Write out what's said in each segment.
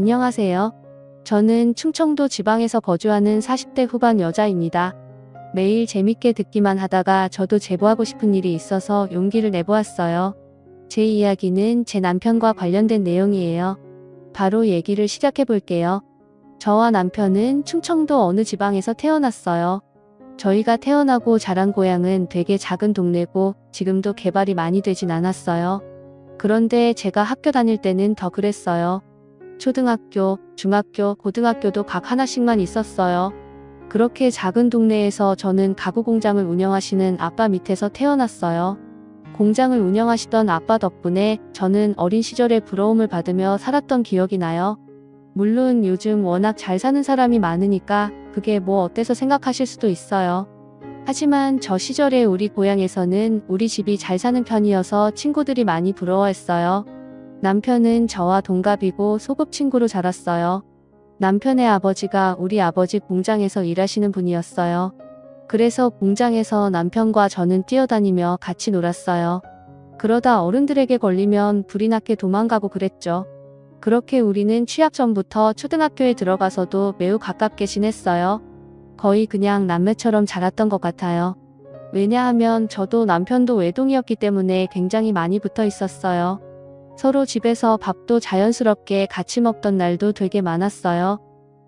안녕하세요. 저는 충청도 지방에서 거주하는 40대 후반 여자입니다. 매일 재밌게 듣기만 하다가 저도 제보하고 싶은 일이 있어서 용기를 내보았어요. 제 이야기는 제 남편과 관련된 내용이에요. 바로 얘기를 시작해 볼게요. 저와 남편은 충청도 어느 지방에서 태어났어요. 저희가 태어나고 자란 고향은 되게 작은 동네고 지금도 개발이 많이 되진 않았어요. 그런데 제가 학교 다닐 때는 더 그랬어요. 초등학교, 중학교, 고등학교도 각 하나씩만 있었어요. 그렇게 작은 동네에서 저는 가구 공장을 운영하시는 아빠 밑에서 태어났어요. 공장을 운영하시던 아빠 덕분에 저는 어린 시절에 부러움을 받으며 살았던 기억이 나요. 물론 요즘 워낙 잘 사는 사람이 많으니까 그게 뭐 어때서 생각하실 수도 있어요. 하지만 저 시절에 우리 고향에서는 우리 집이 잘 사는 편이어서 친구들이 많이 부러워했어요. 남편은 저와 동갑이고 소꿉친구로 자랐어요. 남편의 아버지가 우리 아버지 공장에서 일하시는 분이었어요. 그래서 공장에서 남편과 저는 뛰어다니며 같이 놀았어요. 그러다 어른들에게 걸리면 불이 나게 도망가고 그랬죠. 그렇게 우리는 취학 전부터 초등학교에 들어가서도 매우 가깝게 지냈어요. 거의 그냥 남매처럼 자랐던 것 같아요. 왜냐하면 저도 남편도 외동이었기 때문에 굉장히 많이 붙어 있었어요. 서로 집에서 밥도 자연스럽게 같이 먹던 날도 되게 많았어요.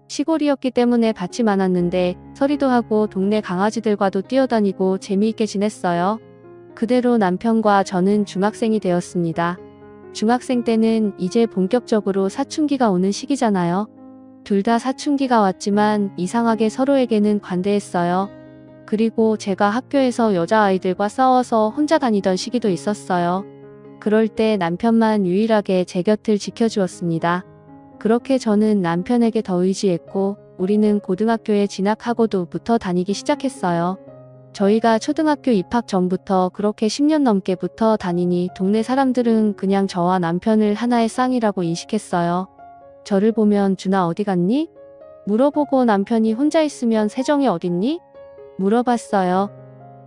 시골이었기 때문에 밭이 많았는데 서리도 하고 동네 강아지들과도 뛰어다니고 재미있게 지냈어요. 그대로 남편과 저는 중학생이 되었습니다. 중학생 때는 이제 본격적으로 사춘기가 오는 시기잖아요. 둘 다 사춘기가 왔지만 이상하게 서로에게는 관대했어요. 그리고 제가 학교에서 여자아이들과 싸워서 혼자 다니던 시기도 있었어요. 그럴 때 남편만 유일하게 제 곁을 지켜주었습니다. 그렇게 저는 남편에게 더 의지했고 우리는 고등학교에 진학하고도 붙어 다니기 시작했어요. 저희가 초등학교 입학 전부터 그렇게 10년 넘게 붙어 다니니 동네 사람들은 그냥 저와 남편을 하나의 쌍이라고 인식했어요. 저를 보면 준아 어디 갔니? 물어보고 남편이 혼자 있으면 세정이 어딨니? 물어봤어요.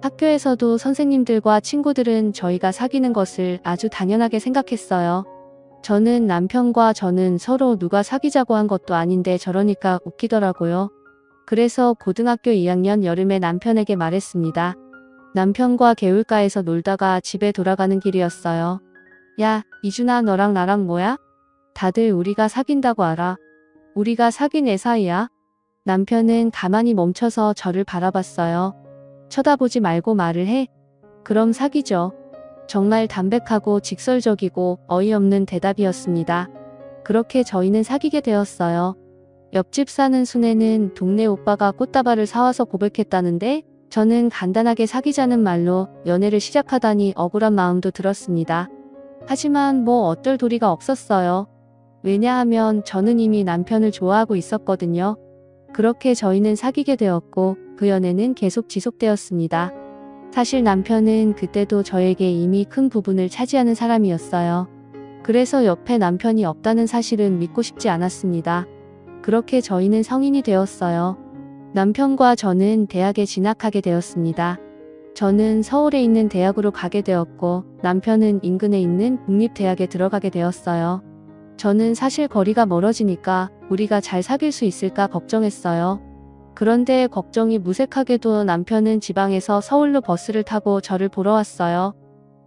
학교에서도 선생님들과 친구들은 저희가 사귀는 것을 아주 당연하게 생각했어요. 저는 남편과 저는 서로 누가 사귀자고 한 것도 아닌데 저러니까 웃기더라고요. 그래서 고등학교 2학년 여름에 남편에게 말했습니다. 남편과 개울가에서 놀다가 집에 돌아가는 길이었어요. 야, 이준아 너랑 나랑 뭐야? 다들 우리가 사귄다고 알아. 우리가 사귄 애 사이야. 남편은 가만히 멈춰서 저를 바라봤어요. 쳐다보지 말고 말을 해. 그럼 사귀죠. 정말 담백하고 직설적이고 어이없는 대답이었습니다. 그렇게 저희는 사귀게 되었어요. 옆집 사는 순애는 동네 오빠가 꽃다발을 사와서 고백했다는데 저는 간단하게 사귀자는 말로 연애를 시작하다니 억울한 마음도 들었습니다. 하지만 뭐 어쩔 도리가 없었어요. 왜냐하면 저는 이미 남편을 좋아하고 있었거든요. 그렇게 저희는 사귀게 되었고 그 연애는 계속 지속되었습니다. 사실 남편은 그때도 저에게 이미 큰 부분을 차지하는 사람이었어요. 그래서 옆에 남편이 없다는 사실은 믿고 싶지 않았습니다. 그렇게 저희는 성인이 되었어요. 남편과 저는 대학에 진학하게 되었습니다. 저는 서울에 있는 대학으로 가게 되었고 남편은 인근에 있는 국립대학에 들어가게 되었어요. 저는 사실 거리가 멀어지니까 우리가 잘 사귈 수 있을까 걱정했어요. 그런데 걱정이 무색하게도 남편은 지방에서 서울로 버스를 타고 저를 보러 왔어요.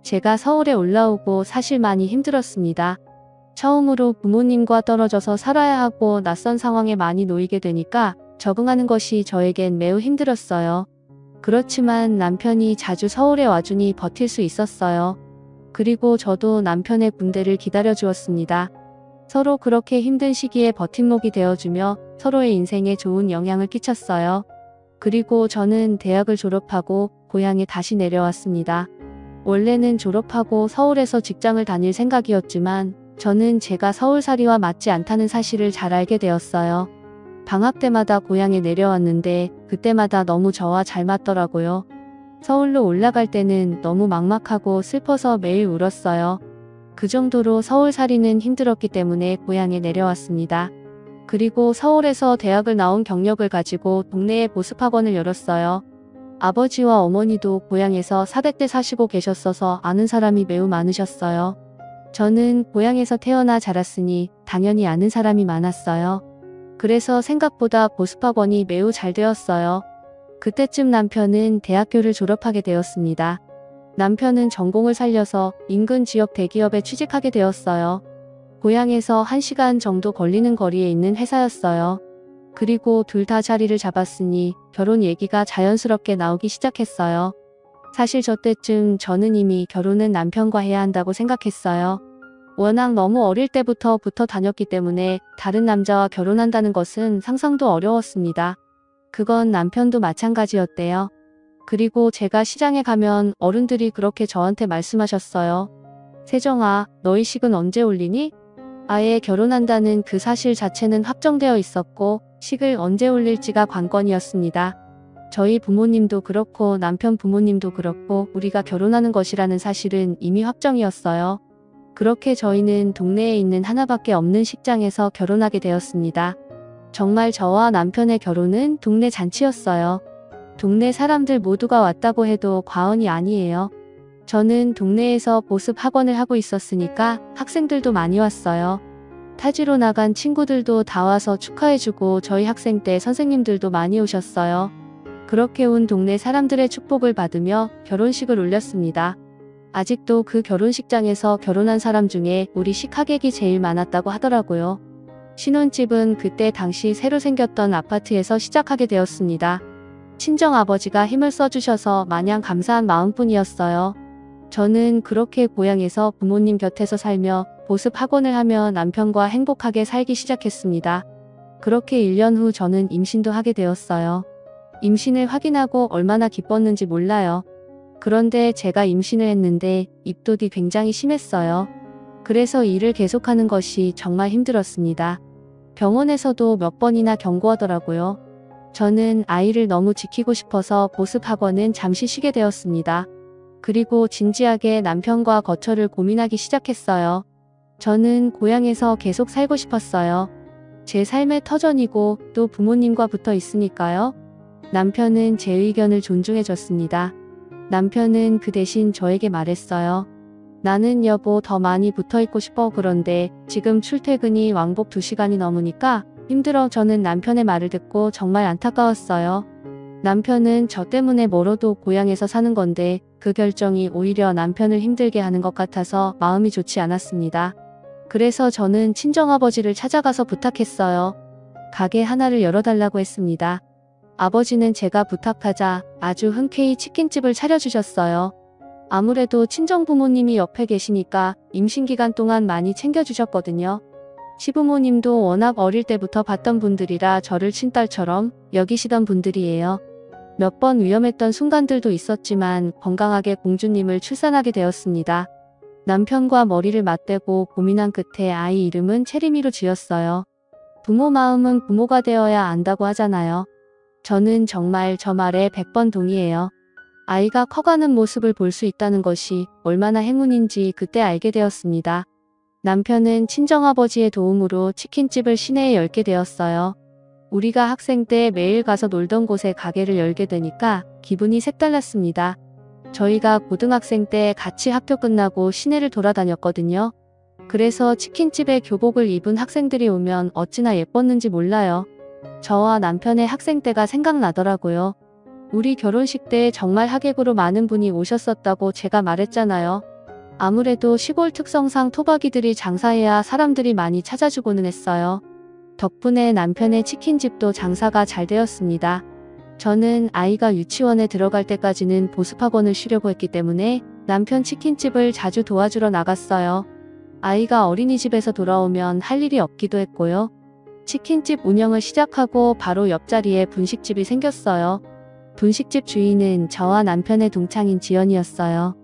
제가 서울에 올라오고 사실 많이 힘들었습니다. 처음으로 부모님과 떨어져서 살아야 하고 낯선 상황에 많이 놓이게 되니까 적응하는 것이 저에겐 매우 힘들었어요. 그렇지만 남편이 자주 서울에 와주니 버틸 수 있었어요. 그리고 저도 남편의 군대를 기다려 주었습니다. 서로 그렇게 힘든 시기에 버팀목이 되어주며 서로의 인생에 좋은 영향을 끼쳤어요. 그리고 저는 대학을 졸업하고 고향에 다시 내려왔습니다. 원래는 졸업하고 서울에서 직장을 다닐 생각이었지만 저는 제가 서울살이와 맞지 않다는 사실을 잘 알게 되었어요. 방학 때마다 고향에 내려왔는데 그때마다 너무 저와 잘 맞더라고요. 서울로 올라갈 때는 너무 막막하고 슬퍼서 매일 울었어요. 그 정도로 서울살이는 힘들었기 때문에 고향에 내려왔습니다. 그리고 서울에서 대학을 나온 경력을 가지고 동네에 보습학원을 열었어요. 아버지와 어머니도 고향에서 400대 사시고 계셨어서 아는 사람이 매우 많으셨어요. 저는 고향에서 태어나 자랐으니 당연히 아는 사람이 많았어요. 그래서 생각보다 보습학원이 매우 잘 되었어요. 그때쯤 남편은 대학교를 졸업하게 되었습니다. 남편은 전공을 살려서 인근 지역 대기업에 취직하게 되었어요. 고향에서 1시간 정도 걸리는 거리에 있는 회사였어요. 그리고 둘 다 자리를 잡았으니 결혼 얘기가 자연스럽게 나오기 시작했어요. 사실 저 때쯤 저는 이미 결혼은 남편과 해야 한다고 생각했어요. 워낙 너무 어릴 때부터 붙어 다녔기 때문에 다른 남자와 결혼한다는 것은 상상도 어려웠습니다. 그건 남편도 마찬가지였대요. 그리고 제가 시장에 가면 어른들이 그렇게 저한테 말씀하셨어요. 세정아, 너희 식은 언제 올리니? 아예 결혼한다는 그 사실 자체는 확정되어 있었고 식을 언제 올릴지가 관건이었습니다. 저희 부모님도 그렇고 남편 부모님도 그렇고 우리가 결혼하는 것이라는 사실은 이미 확정이었어요. 그렇게 저희는 동네에 있는 하나밖에 없는 식장에서 결혼하게 되었습니다. 정말 저와 남편의 결혼은 동네 잔치였어요. 동네 사람들 모두가 왔다고 해도 과언이 아니에요. 저는 동네에서 보습 학원을 하고 있었으니까 학생들도 많이 왔어요. 타지로 나간 친구들도 다 와서 축하해주고 저희 학생 때 선생님들도 많이 오셨어요. 그렇게 온 동네 사람들의 축복을 받으며 결혼식을 올렸습니다. 아직도 그 결혼식장에서 결혼한 사람 중에 우리 식하객이 제일 많았다고 하더라고요. 신혼집은 그때 당시 새로 생겼던 아파트에서 시작하게 되었습니다. 친정아버지가 힘을 써주셔서 마냥 감사한 마음뿐이었어요. 저는 그렇게 고향에서 부모님 곁에서 살며 보습 학원을 하며 남편과 행복하게 살기 시작했습니다. 그렇게 1년 후 저는 임신도 하게 되었어요. 임신을 확인하고 얼마나 기뻤는지 몰라요. 그런데 제가 임신을 했는데 입덧이 굉장히 심했어요. 그래서 일을 계속하는 것이 정말 힘들었습니다. 병원에서도 몇 번이나 경고하더라고요. 저는 아이를 너무 지키고 싶어서 보습 학원은 잠시 쉬게 되었습니다. 그리고 진지하게 남편과 거처를 고민하기 시작했어요. 저는 고향에서 계속 살고 싶었어요. 제 삶의 터전이고 또 부모님과 붙어 있으니까요. 남편은 제 의견을 존중해줬습니다. 남편은 그 대신 저에게 말했어요. 나는 여보 더 많이 붙어있고 싶어. 그런데 지금 출퇴근이 왕복 2시간이 넘으니까 힘들어. 저는 남편의 말을 듣고 정말 안타까웠어요. 남편은 저 때문에 멀어도 고향에서 사는 건데 그 결정이 오히려 남편을 힘들게 하는 것 같아서 마음이 좋지 않았습니다. 그래서 저는 친정아버지를 찾아가서 부탁했어요. 가게 하나를 열어달라고 했습니다. 아버지는 제가 부탁하자 아주 흔쾌히 치킨집을 차려주셨어요. 아무래도 친정부모님이 옆에 계시니까 임신기간 동안 많이 챙겨주셨거든요. 시부모님도 워낙 어릴 때부터 봤던 분들이라 저를 친딸처럼 여기시던 분들이에요. 몇 번 위험했던 순간들도 있었지만 건강하게 공주님을 출산하게 되었습니다. 남편과 머리를 맞대고 고민한 끝에 아이 이름은 체리미로 지었어요. 부모 마음은 부모가 되어야 안다고 하잖아요. 저는 정말 저 말에 100번 동의해요. 아이가 커가는 모습을 볼 수 있다는 것이 얼마나 행운인지 그때 알게 되었습니다. 남편은 친정아버지의 도움으로 치킨집을 시내에 열게 되었어요. 우리가 학생 때 매일 가서 놀던 곳에 가게를 열게 되니까 기분이 색달랐습니다. 저희가 고등학생 때 같이 학교 끝나고 시내를 돌아다녔거든요. 그래서 치킨집에 교복을 입은 학생들이 오면 어찌나 예뻤는지 몰라요. 저와 남편의 학생 때가 생각나더라고요. 우리 결혼식 때 정말 하객으로 많은 분이 오셨었다고 제가 말했잖아요. 아무래도 시골 특성상 토박이들이 장사해야 사람들이 많이 찾아주고는 했어요. 덕분에 남편의 치킨집도 장사가 잘 되었습니다. 저는 아이가 유치원에 들어갈 때까지는 보습학원을 쉬려고 했기 때문에 남편 치킨집을 자주 도와주러 나갔어요. 아이가 어린이집에서 돌아오면 할 일이 없기도 했고요. 치킨집 운영을 시작하고 바로 옆자리에 분식집이 생겼어요. 분식집 주인은 저와 남편의 동창인 지연이었어요.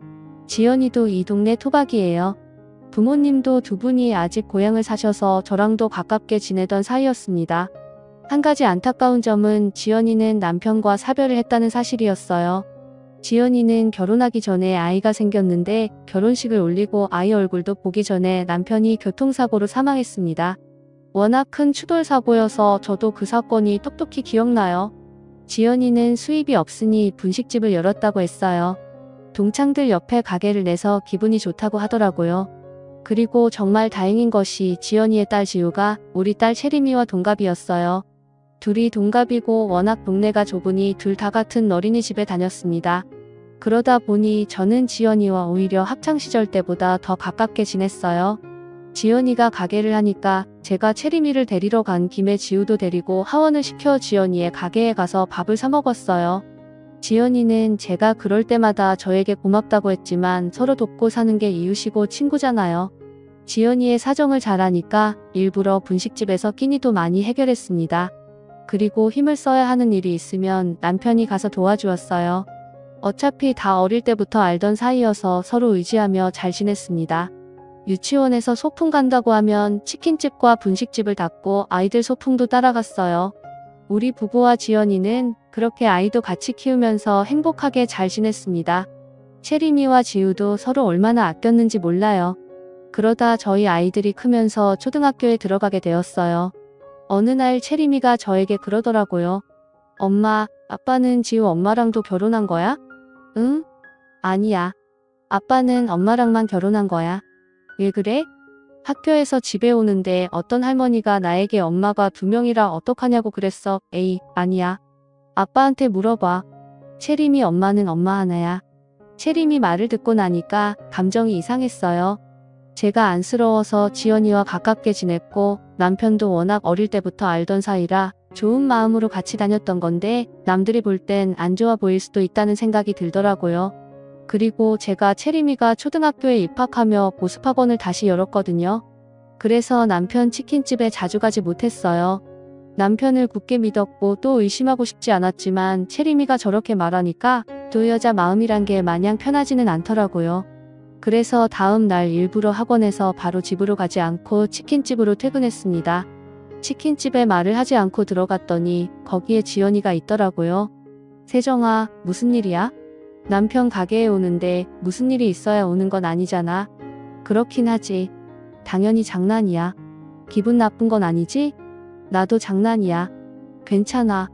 지연이도 이 동네 토박이에요. 부모님도 두 분이 아직 고향을 사셔서 저랑도 가깝게 지내던 사이였습니다. 한 가지 안타까운 점은 지연이는 남편과 사별을 했다는 사실이었어요. 지연이는 결혼하기 전에 아이가 생겼는데 결혼식을 올리고 아이 얼굴도 보기 전에 남편이 교통사고로 사망했습니다. 워낙 큰 추돌사고여서 저도 그 사건이 똑똑히 기억나요. 지연이는 수입이 없으니 분식집을 열었다고 했어요. 동창들 옆에 가게를 내서 기분이 좋다고 하더라고요. 그리고 정말 다행인 것이 지연이의 딸 지우가 우리 딸 채림이와 동갑이었어요. 둘이 동갑이고 워낙 동네가 좁으니 둘 다 같은 어린이집에 다녔습니다. 그러다 보니 저는 지연이와 오히려 학창시절 때보다 더 가깝게 지냈어요. 지연이가 가게를 하니까 제가 채림이를 데리러 간 김에 지우도 데리고 하원을 시켜 지연이의 가게에 가서 밥을 사 먹었어요. 지연이는 제가 그럴 때마다 저에게 고맙다고 했지만 서로 돕고 사는 게 이웃이고 친구잖아요. 지연이의 사정을 잘 아니까 일부러 분식집에서 끼니도 많이 해결했습니다. 그리고 힘을 써야 하는 일이 있으면 남편이 가서 도와주었어요. 어차피 다 어릴 때부터 알던 사이여서 서로 의지하며 잘 지냈습니다. 유치원에서 소풍 간다고 하면 치킨집과 분식집을 닫고 아이들 소풍도 따라갔어요. 우리 부부와 지연이는 그렇게 아이도 같이 키우면서 행복하게 잘 지냈습니다. 채림이와 지우도 서로 얼마나 아꼈는지 몰라요. 그러다 저희 아이들이 크면서 초등학교에 들어가게 되었어요. 어느 날 채림이가 저에게 그러더라고요. 엄마, 아빠는 지우 엄마랑도 결혼한 거야? 응? 아니야. 아빠는 엄마랑만 결혼한 거야. 왜 그래? 학교에서 집에 오는데 어떤 할머니가 나에게 엄마가 2명이라 어떡하냐고 그랬어. 에이, 아니야. 아빠한테 물어봐. 채림이 엄마는 엄마 하나야. 채림이 말을 듣고 나니까 감정이 이상했어요. 제가 안쓰러워서 지연이와 가깝게 지냈고 남편도 워낙 어릴 때부터 알던 사이라 좋은 마음으로 같이 다녔던 건데 남들이 볼 땐 안 좋아 보일 수도 있다는 생각이 들더라고요. 그리고 제가 채림이가 초등학교에 입학하며 보습학원을 다시 열었거든요. 그래서 남편 치킨집에 자주 가지 못했어요. 남편을 굳게 믿었고 또 의심하고 싶지 않았지만 채림이가 저렇게 말하니까 또 여자 마음이란 게 마냥 편하지는 않더라고요. 그래서 다음 날 일부러 학원에서 바로 집으로 가지 않고 치킨집으로 퇴근했습니다. 치킨집에 말을 하지 않고 들어갔더니 거기에 지연이가 있더라고요. 세정아, 무슨 일이야? 남편 가게에 오는데 무슨 일이 있어야 오는 건 아니잖아. 그렇긴 하지. 당연히 장난이야. 기분 나쁜 건 아니지? 나도 장난이야. 괜찮아.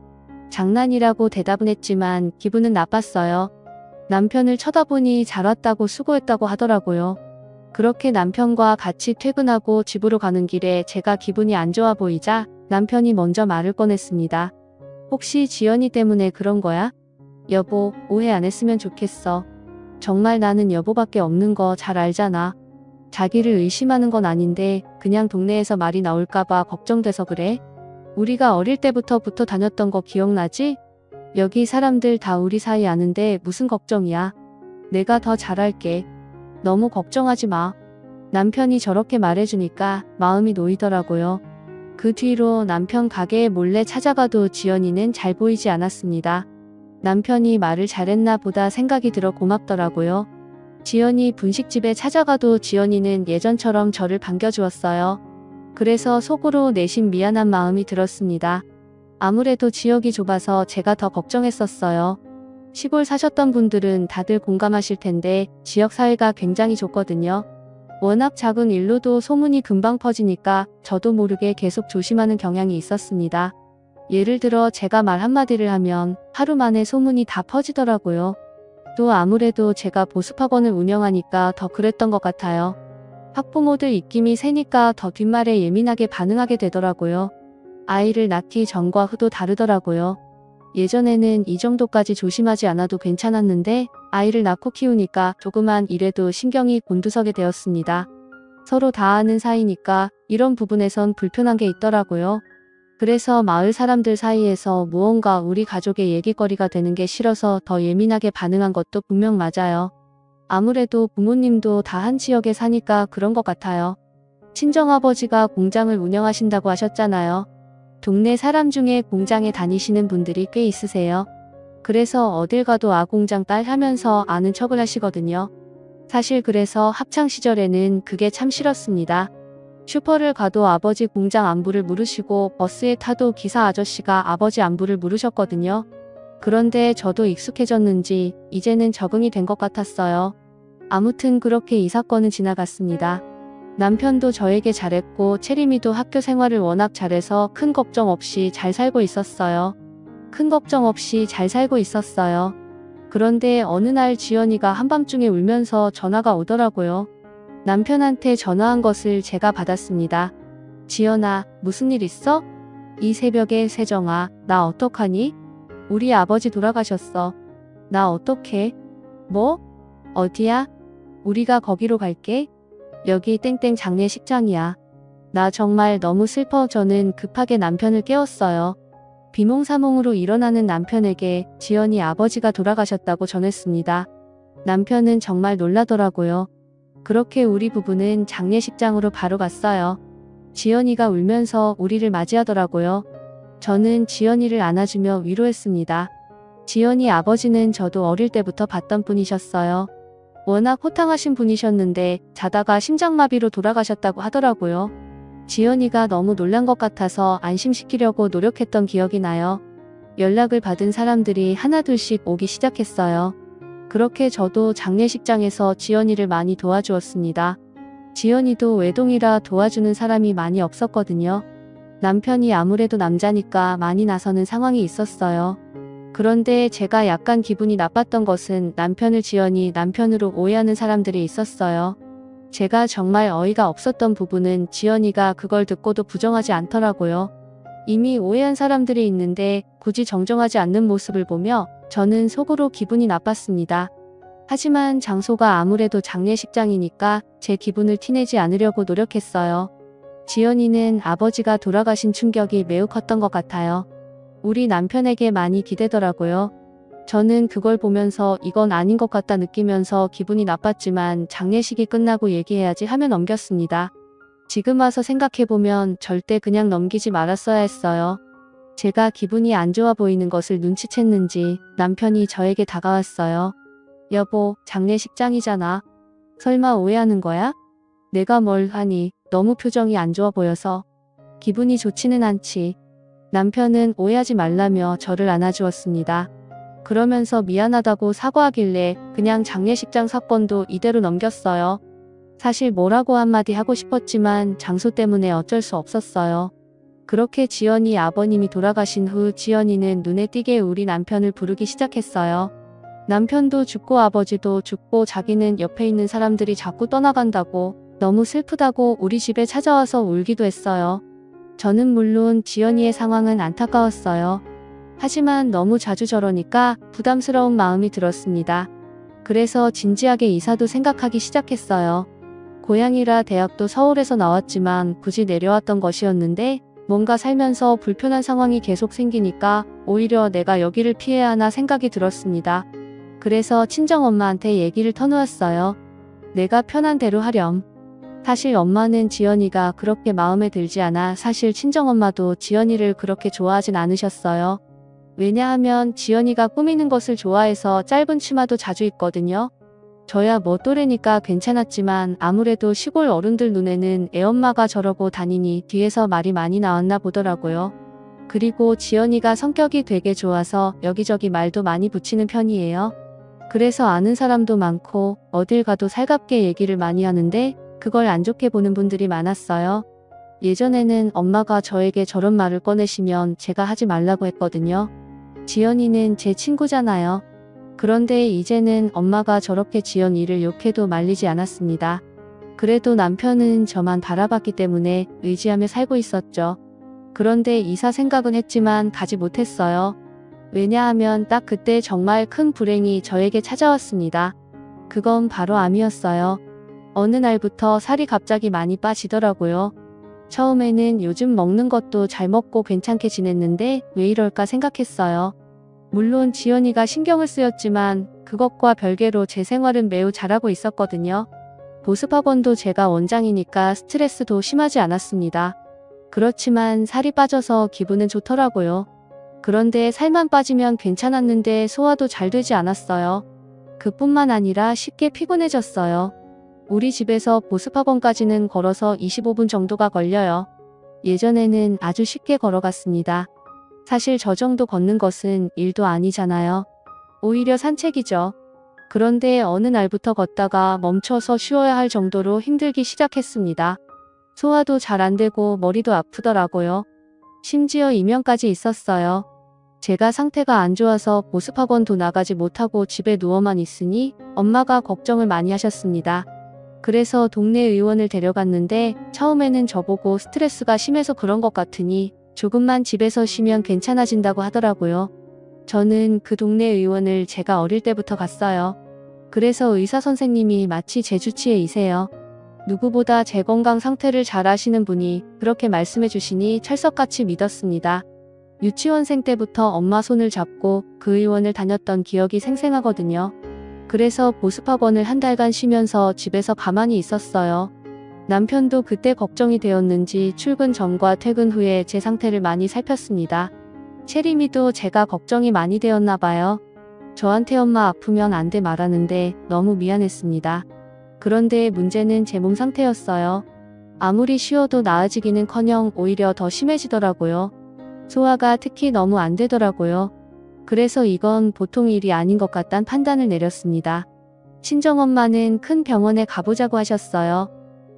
장난이라고 대답은 했지만 기분은 나빴어요. 남편을 쳐다보니 잘 왔다고 수고했다고 하더라고요. 그렇게 남편과 같이 퇴근하고 집으로 가는 길에 제가 기분이 안 좋아 보이자 남편이 먼저 말을 꺼냈습니다. 혹시 지연이 때문에 그런 거야? 여보, 오해 안 했으면 좋겠어. 정말 나는 여보밖에 없는 거 잘 알잖아. 자기를 의심하는 건 아닌데 그냥 동네에서 말이 나올까봐 걱정돼서 그래. 우리가 어릴 때부터 붙어 다녔던 거 기억나지? 여기 사람들 다 우리 사이 아는데 무슨 걱정이야. 내가 더 잘할게. 너무 걱정하지 마. 남편이 저렇게 말해주니까 마음이 놓이더라고요. 그 뒤로 남편 가게에 몰래 찾아가도 지연이는 잘 보이지 않았습니다. 남편이 말을 잘했나 보다 생각이 들어 고맙더라고요. 지연이 분식집에 찾아가도 지연이는 예전처럼 저를 반겨주었어요. 그래서 속으로 내심 미안한 마음이 들었습니다. 아무래도 지역이 좁아서 제가 더 걱정했었어요. 시골 사셨던 분들은 다들 공감하실 텐데 지역 사회가 굉장히 좁거든요. 워낙 작은 일로도 소문이 금방 퍼지니까 저도 모르게 계속 조심하는 경향이 있었습니다. 예를 들어 제가 말 한마디를 하면 하루 만에 소문이 다 퍼지더라고요. 또 아무래도 제가 보습학원을 운영하니까 더 그랬던 것 같아요. 학부모들 입김이 세니까 더 뒷말에 예민하게 반응하게 되더라고요. 아이를 낳기 전과 후도 다르더라고요. 예전에는 이 정도까지 조심하지 않아도 괜찮았는데 아이를 낳고 키우니까 조그만 일에도 신경이 곤두서게 되었습니다. 서로 다 아는 사이니까 이런 부분에선 불편한 게 있더라고요. 그래서 마을 사람들 사이에서 무언가 우리 가족의 얘기거리가 되는 게 싫어서 더 예민하게 반응한 것도 분명 맞아요. 아무래도 부모님도 다 한 지역에 사니까 그런 것 같아요. 친정아버지가 공장을 운영하신다고 하셨잖아요. 동네 사람 중에 공장에 다니시는 분들이 꽤 있으세요. 그래서 어딜 가도 공장 딸 하면서 아는 척을 하시거든요. 사실 그래서 학창시절에는 그게 참 싫었습니다. 슈퍼를 가도 아버지 공장 안부를 물으시고 버스에 타도 기사 아저씨가 아버지 안부를 물으셨거든요. 그런데 저도 익숙해졌는지 이제는 적응이 된 것 같았어요. 아무튼 그렇게 이 사건은 지나갔습니다. 남편도 저에게 잘했고 채림이도 학교 생활을 워낙 잘해서 큰 걱정 없이 잘 살고 있었어요. 그런데 어느 날 지연이가 한밤중에 울면서 전화가 오더라고요. 남편한테 전화한 것을 제가 받았습니다. 지연아, 무슨 일 있어? 이 새벽에 세정아, 나 어떡하니? 우리 아버지 돌아가셨어. 나 어떡해? 뭐? 어디야? 우리가 거기로 갈게. 여기 땡땡 장례식장이야. 나 정말 너무 슬퍼. 저는 급하게 남편을 깨웠어요. 비몽사몽으로 일어나는 남편에게 지연이 아버지가 돌아가셨다고 전했습니다. 남편은 정말 놀라더라고요. 그렇게 우리 부부는 장례식장으로 바로 갔어요. 지연이가 울면서 우리를 맞이하더라고요. 저는 지연이를 안아주며 위로했습니다. 지연이 아버지는 저도 어릴 때부터 봤던 분이셨어요. 워낙 호탕하신 분이셨는데 자다가 심장마비로 돌아가셨다고 하더라고요. 지연이가 너무 놀란 것 같아서 안심시키려고 노력했던 기억이 나요. 연락을 받은 사람들이 하나둘씩 오기 시작했어요. 그렇게 저도 장례식장에서 지연이를 많이 도와주었습니다. 지연이도 외동이라 도와주는 사람이 많이 없었거든요. 남편이 아무래도 남자니까 많이 나서는 상황이 있었어요. 그런데 제가 약간 기분이 나빴던 것은 남편을 지연이 남편으로 오해하는 사람들이 있었어요. 제가 정말 어이가 없었던 부분은 지연이가 그걸 듣고도 부정하지 않더라고요. 이미 오해한 사람들이 있는데 굳이 정정하지 않는 모습을 보며 저는 속으로 기분이 나빴습니다. 하지만 장소가 아무래도 장례식장이니까 제 기분을 티내지 않으려고 노력했어요. 지연이는 아버지가 돌아가신 충격이 매우 컸던 것 같아요. 우리 남편에게 많이 기대더라고요. 저는 그걸 보면서 이건 아닌 것 같다 느끼면서 기분이 나빴지만 장례식이 끝나고 얘기해야지 하며 넘겼습니다. 지금 와서 생각해보면 절대 그냥 넘기지 말았어야 했어요. 제가 기분이 안 좋아 보이는 것을 눈치챘는지 남편이 저에게 다가왔어요. 여보, 장례식장이잖아. 설마 오해하는 거야? 내가 뭘 하니? 너무 표정이 안 좋아 보여서. 기분이 좋지는 않지. 남편은 오해하지 말라며 저를 안아주었습니다. 그러면서 미안하다고 사과하길래 그냥 장례식장 사건도 이대로 넘겼어요. 사실 뭐라고 한마디 하고 싶었지만 장소 때문에 어쩔 수 없었어요. 그렇게 지연이 아버님이 돌아가신 후 지연이는 눈에 띄게 우리 남편을 부르기 시작했어요. 남편도 죽고 아버지도 죽고 자기는 옆에 있는 사람들이 자꾸 떠나간다고 너무 슬프다고 우리 집에 찾아와서 울기도 했어요. 저는 물론 지연이의 상황은 안타까웠어요. 하지만 너무 자주 저러니까 부담스러운 마음이 들었습니다. 그래서 진지하게 이사도 생각하기 시작했어요. 고향이라 대학도 서울에서 나왔지만 굳이 내려왔던 것이었는데 뭔가 살면서 불편한 상황이 계속 생기니까 오히려 내가 여기를 피해야 하나 생각이 들었습니다. 그래서 친정엄마한테 얘기를 터놓았어요. 내가 편한 대로 하렴. 사실 엄마는 지연이가 그렇게 마음에 들지 않아 사실 친정엄마도 지연이를 그렇게 좋아하진 않으셨어요. 왜냐하면 지연이가 꾸미는 것을 좋아해서 짧은 치마도 자주 입거든요. 저야 뭐 또래니까 괜찮았지만 아무래도 시골 어른들 눈에는 애엄마가 저러고 다니니 뒤에서 말이 많이 나왔나 보더라고요. 그리고 지연이가 성격이 되게 좋아서 여기저기 말도 많이 붙이는 편이에요. 그래서 아는 사람도 많고 어딜 가도 살갑게 얘기를 많이 하는데 그걸 안 좋게 보는 분들이 많았어요. 예전에는 엄마가 저에게 저런 말을 꺼내시면 제가 하지 말라고 했거든요. 지연이는 제 친구잖아요. 그런데 이제는 엄마가 저렇게 지연이를 욕해도 말리지 않았습니다. 그래도 남편은 저만 바라봤기 때문에 의지하며 살고 있었죠. 그런데 이사 생각은 했지만 가지 못했어요. 왜냐하면 딱 그때 정말 큰 불행이 저에게 찾아왔습니다. 그건 바로 암이었어요. 어느 날부터 살이 갑자기 많이 빠지더라고요. 처음에는 요즘 먹는 것도 잘 먹고 괜찮게 지냈는데 왜 이럴까 생각했어요. 물론 지연이가 신경을 쓰였지만 그것과 별개로 제 생활은 매우 잘하고 있었거든요. 보습학원도 제가 원장이니까 스트레스도 심하지 않았습니다. 그렇지만 살이 빠져서 기분은 좋더라고요. 그런데 살만 빠지면 괜찮았는데 소화도 잘 되지 않았어요. 그뿐만 아니라 쉽게 피곤해졌어요. 우리 집에서 보습학원까지는 걸어서 25분 정도가 걸려요. 예전에는 아주 쉽게 걸어갔습니다. 사실 저 정도 걷는 것은 일도 아니잖아요. 오히려 산책이죠. 그런데 어느 날부터 걷다가 멈춰서 쉬어야 할 정도로 힘들기 시작했습니다. 소화도 잘 안 되고 머리도 아프더라고요. 심지어 이명까지 있었어요. 제가 상태가 안 좋아서 보습학원도 나가지 못하고 집에 누워만 있으니 엄마가 걱정을 많이 하셨습니다. 그래서 동네 의원을 데려갔는데 처음에는 저보고 스트레스가 심해서 그런 것 같으니 조금만 집에서 쉬면 괜찮아진다고 하더라고요. 저는 그 동네 의원을 제가 어릴 때부터 갔어요. 그래서 의사 선생님이 마치 제 주치의이세요. 누구보다 제 건강 상태를 잘 아시는 분이 그렇게 말씀해 주시니 철석같이 믿었습니다. 유치원생 때부터 엄마 손을 잡고 그 의원을 다녔던 기억이 생생하거든요. 그래서 보습학원을 한 달간 쉬면서 집에서 가만히 있었어요. 남편도 그때 걱정이 되었는지 출근 전과 퇴근 후에 제 상태를 많이 살폈습니다. 채림이도 제가 걱정이 많이 되었나 봐요. 저한테 엄마 아프면 안 돼 말하는데 너무 미안했습니다. 그런데 문제는 제 몸 상태였어요. 아무리 쉬어도 나아지기는커녕 오히려 더 심해지더라고요. 소화가 특히 너무 안 되더라고요. 그래서 이건 보통 일이 아닌 것 같단 판단을 내렸습니다. 친정엄마는 큰 병원에 가보자고 하셨어요.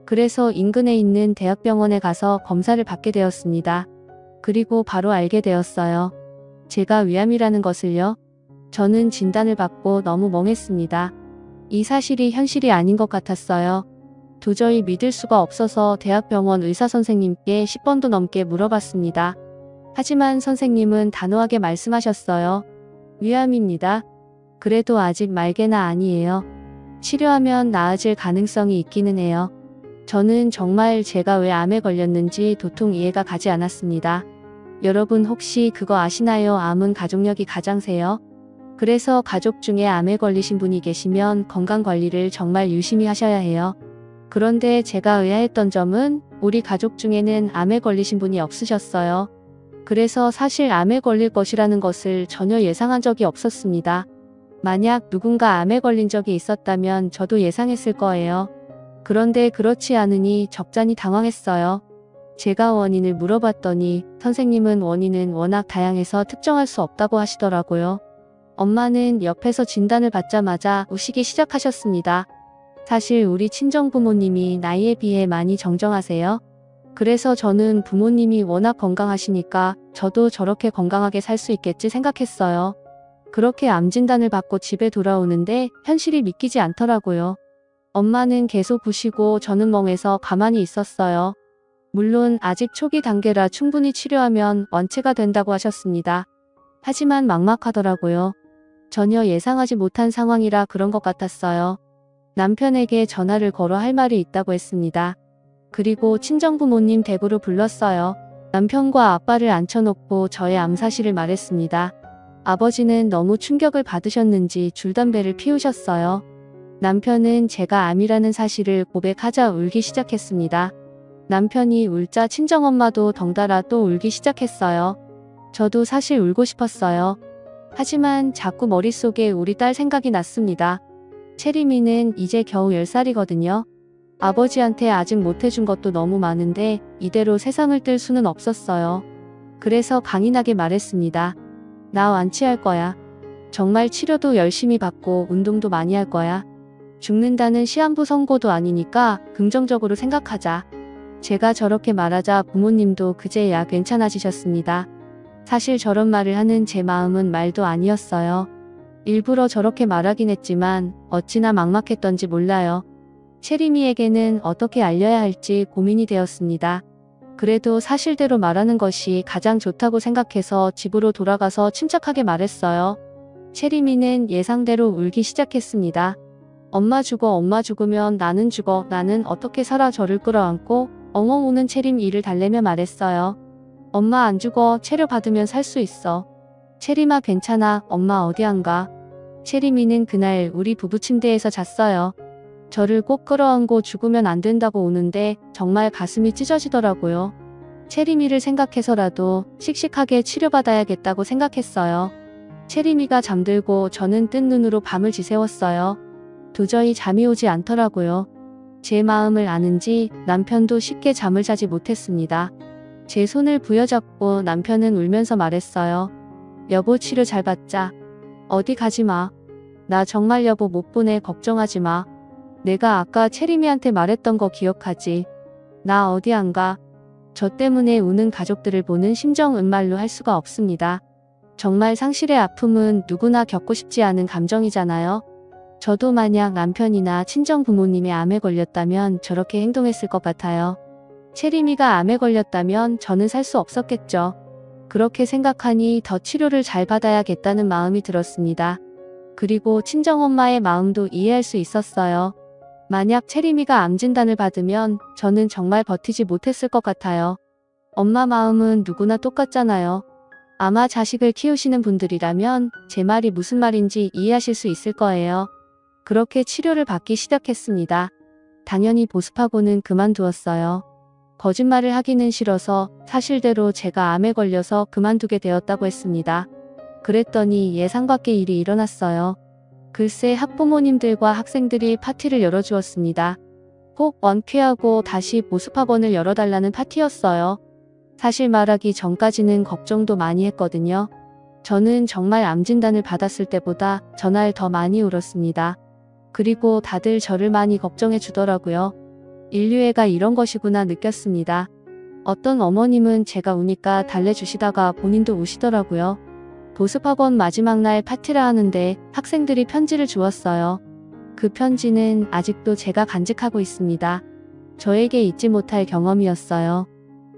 그래서 인근에 있는 대학병원에 가서 검사를 받게 되었습니다. 그리고 바로 알게 되었어요. 제가 위암이라는 것을요. 저는 진단을 받고 너무 멍했습니다. 이 사실이 현실이 아닌 것 같았어요. 도저히 믿을 수가 없어서 대학병원 의사선생님께 10번도 넘게 물어봤습니다. 하지만 선생님은 단호하게 말씀하셨어요. 위암입니다. 그래도 아직 말개나 아니에요. 치료하면 나아질 가능성이 있기는 해요. 저는 정말 제가 왜 암에 걸렸는지 도통 이해가 가지 않았습니다. 여러분 혹시 그거 아시나요? 암은 가족력이 가장 세요. 그래서 가족 중에 암에 걸리신 분이 계시면 건강관리를 정말 유심히 하셔야 해요. 그런데 제가 의아했던 점은 우리 가족 중에는 암에 걸리신 분이 없으셨어요. 그래서 사실 암에 걸릴 것이라는 것을 전혀 예상한 적이 없었습니다. 만약 누군가 암에 걸린 적이 있었다면 저도 예상했을 거예요. 그런데 그렇지 않으니 적잖이 당황했어요. 제가 원인을 물어봤더니 선생님은 원인은 워낙 다양해서 특정할 수 없다고 하시더라고요. 엄마는 옆에서 진단을 받자마자 우시기 시작하셨습니다. 사실 우리 친정부모님이 나이에 비해 많이 정정하세요. 그래서 저는 부모님이 워낙 건강하시니까 저도 저렇게 건강하게 살 수 있겠지 생각했어요. 그렇게 암 진단을 받고 집에 돌아오는데 현실이 믿기지 않더라고요. 엄마는 계속 부시고 저는 멍해서 가만히 있었어요. 물론 아직 초기 단계라 충분히 치료하면 완치가 된다고 하셨습니다. 하지만 막막하더라고요. 전혀 예상하지 못한 상황이라 그런 것 같았어요. 남편에게 전화를 걸어 할 말이 있다고 했습니다. 그리고 친정부모님 댁으로 불렀어요. 남편과 아빠를 앉혀놓고 저의 암 사실을 말했습니다. 아버지는 너무 충격을 받으셨는지 줄담배를 피우셨어요. 남편은 제가 암이라는 사실을 고백하자 울기 시작했습니다. 남편이 울자 친정엄마도 덩달아 또 울기 시작했어요. 저도 사실 울고 싶었어요. 하지만 자꾸 머릿속에 우리 딸 생각이 났습니다. 채림이는 이제 겨우 10살이거든요. 아버지한테 아직 못해준 것도 너무 많은데 이대로 세상을 뜰 수는 없었어요. 그래서 강인하게 말했습니다. 나 완치할 거야. 정말 치료도 열심히 받고 운동도 많이 할 거야. 죽는다는 시한부 선고도 아니니까 긍정적으로 생각하자. 제가 저렇게 말하자 부모님도 그제야 괜찮아지셨습니다. 사실 저런 말을 하는 제 마음은 말도 아니었어요. 일부러 저렇게 말하긴 했지만 어찌나 막막했던지 몰라요. 채림이에게는 어떻게 알려야 할지 고민이 되었습니다. 그래도 사실대로 말하는 것이 가장 좋다고 생각해서 집으로 돌아가서 침착하게 말했어요. 채림이는 예상대로 울기 시작했습니다. 엄마 죽어, 엄마 죽으면 나는 죽어, 나는 어떻게 살아. 저를 끌어안고 엉엉 우는 채림이를 달래며 말했어요. 엄마 안 죽어. 치료 받으면 살 수 있어. 채림아 괜찮아. 엄마 어디 안 가. 채림이는 그날 우리 부부 침대에서 잤어요. 저를 꼭 끌어안고 죽으면 안 된다고 우는데 정말 가슴이 찢어지더라고요. 채림이를 생각해서라도 씩씩하게 치료받아야겠다고 생각했어요. 채림이가 잠들고 저는 뜬 눈으로 밤을 지새웠어요. 도저히 잠이 오지 않더라고요. 제 마음을 아는지 남편도 쉽게 잠을 자지 못했습니다. 제 손을 부여잡고 남편은 울면서 말했어요. 여보 치료 잘 받자. 어디 가지 마. 나 정말 여보 못 보내. 걱정하지 마. 내가 아까 채림이한테 말했던 거 기억하지? 나 어디 안 가. 저 때문에 우는 가족들을 보는 심정은 말로 할 수가 없습니다. 정말 상실의 아픔은 누구나 겪고 싶지 않은 감정이잖아요. 저도 만약 남편이나 친정 부모님이 암에 걸렸다면 저렇게 행동했을 것 같아요. 채림이가 암에 걸렸다면 저는 살 수 없었겠죠. 그렇게 생각하니 더 치료를 잘 받아야겠다는 마음이 들었습니다. 그리고 친정엄마의 마음도 이해할 수 있었어요. 만약 채림이가 암 진단을 받으면 저는 정말 버티지 못했을 것 같아요. 엄마 마음은 누구나 똑같잖아요. 아마 자식을 키우시는 분들이라면 제 말이 무슨 말인지 이해하실 수 있을 거예요. 그렇게 치료를 받기 시작했습니다. 당연히 보습하고는 그만두었어요. 거짓말을 하기는 싫어서 사실대로 제가 암에 걸려서 그만두게 되었다고 했습니다. 그랬더니 예상 밖의 일이 일어났어요. 글쎄 학부모님들과 학생들이 파티를 열어주었습니다. 꼭 완쾌하고 다시 보습학원을 열어달라는 파티였어요. 사실 말하기 전까지는 걱정도 많이 했거든요. 저는 정말 암 진단을 받았을 때보다 전날 더 많이 울었습니다. 그리고 다들 저를 많이 걱정해 주더라고요. 인류애가 이런 것이구나 느꼈습니다. 어떤 어머님은 제가 우니까 달래주시다가 본인도 우시더라고요. 보습학원 마지막 날 파티라 하는데 학생들이 편지를 주었어요. 그 편지는 아직도 제가 간직하고 있습니다. 저에게 잊지 못할 경험이었어요.